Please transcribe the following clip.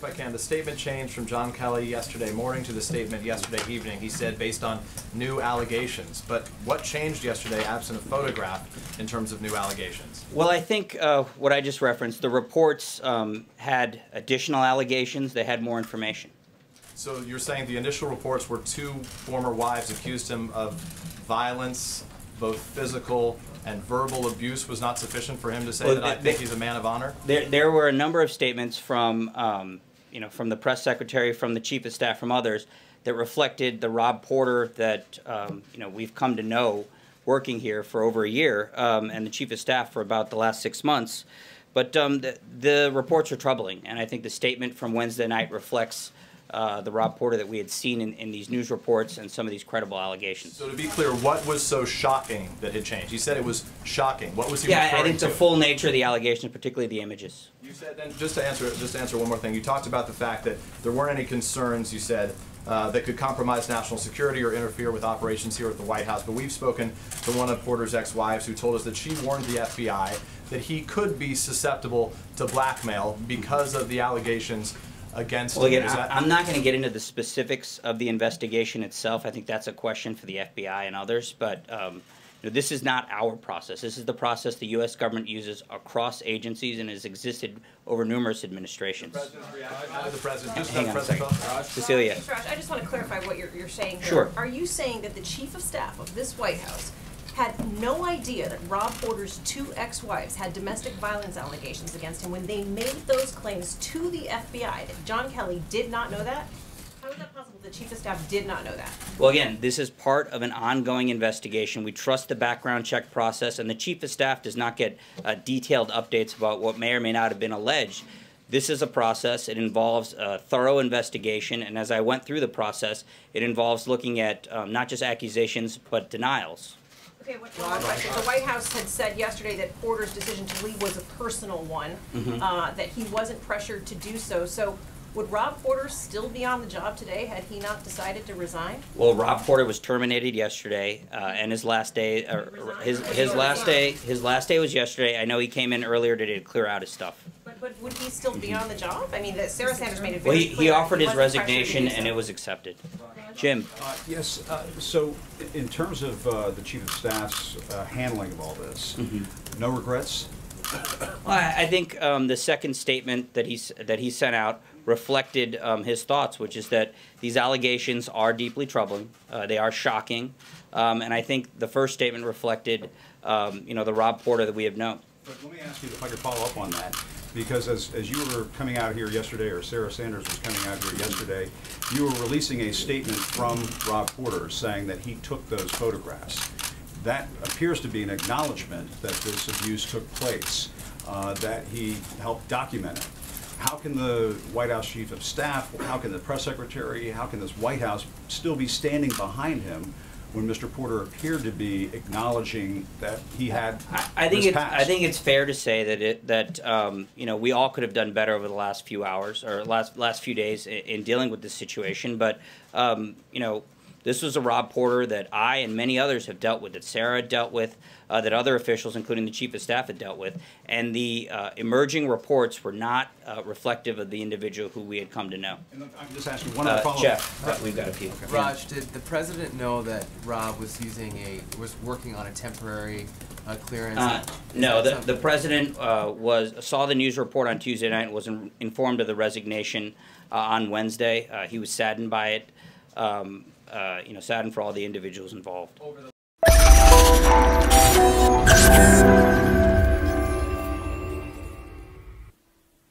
if I can, the statement changed from John Kelly yesterday morning to the statement yesterday evening. He said based on new allegations. But what changed yesterday, absent a photograph, in terms of new allegations? Well, I think what I just referenced, the reports had additional allegations. They had more information. So you're saying the initial reports were two former wives accused him of violence, both physical and verbal abuse, was not sufficient for him to say that I think he's a man of honor? There were a number of statements from, from the press secretary, from the chief of staff, from others, that reflected the Rob Porter that, we've come to know working here for over a year, and the chief of staff for about the last 6 months. But the reports are troubling, and I think the statement from Wednesday night reflects the Rob Porter that we had seen in these news reports and some of these credible allegations. So to be clear, what was so shocking that had changed? He said it was shocking. What was he referring to? Yeah, I think the full nature of the allegations, particularly the images. You said, and just to answer one more thing, you talked about the fact that there weren't any concerns, you said, that could compromise national security or interfere with operations here at the White House. But we've spoken to one of Porter's ex-wives who told us that she warned the FBI that he could be susceptible to blackmail because of the allegations against him. Again, I'm not going to get into the specifics of the investigation itself. I think that's a question for the FBI and others. But this is not our process. This is the process the U.S. government uses across agencies and has existed over numerous administrations. How did the president? Just hang on a second. Cecilia. Raj, I just want to clarify what you're saying here. Sure. Are you saying that the chief of staff of this White House had no idea that Rob Porter's two ex-wives had domestic violence allegations against him when they made those claims to the FBI, that John Kelly did not know that? How is that possible? The chief of staff did not know that? Well, again, this is part of an ongoing investigation. We trust the background check process, and the chief of staff does not get detailed updates about what may or may not have been alleged. This is a process. It involves a thorough investigation, and as I went through the process, it involves looking at not just accusations, but denials. Okay, the White House had said yesterday that Porter's decision to leave was a personal one, that he wasn't pressured to do so. So would Rob Porter still be on the job today had he not decided to resign? Well, Rob Porter was terminated yesterday, and his last day, his last day was yesterday. I know he came in earlier today to clear out his stuff. But would he still be on the job? I mean, Sarah Sanders made it very clear. Well, he offered his resignation, and it was accepted. Jim. Yes. So, in terms of the chief of staff's handling of all this, no regrets. Well, I think the second statement that he sent out reflected his thoughts, which is that these allegations are deeply troubling. They are shocking, and I think the first statement reflected, the Rob Porter that we have known. But let me ask you if I could follow up on that, because as you were coming out here yesterday, or Sarah Sanders was coming out here yesterday, you were releasing a statement from Rob Porter saying that he took those photographs. That appears to be an acknowledgement that this abuse took place, that he helped document it. How can the White House chief of staff, how can the press secretary, how can this White House still be standing behind him when Mr. Porter appeared to be acknowledging that he had I think it's fair to say that we all could have done better over the last few hours or last few days in dealing with this situation. But this was a Rob Porter that I and many others have dealt with, that Sarah had dealt with, that other officials, including the chief of staff, had dealt with. And the emerging reports were not reflective of the individual who we had come to know. And I can just ask you one other follow-up. Jeff, we've got a few. Okay. Raj, did the president know that Rob was was working on a temporary clearance? No, the president saw the news report on Tuesday night and was informed of the resignation on Wednesday. He was saddened by it. Saddened for all the individuals involved.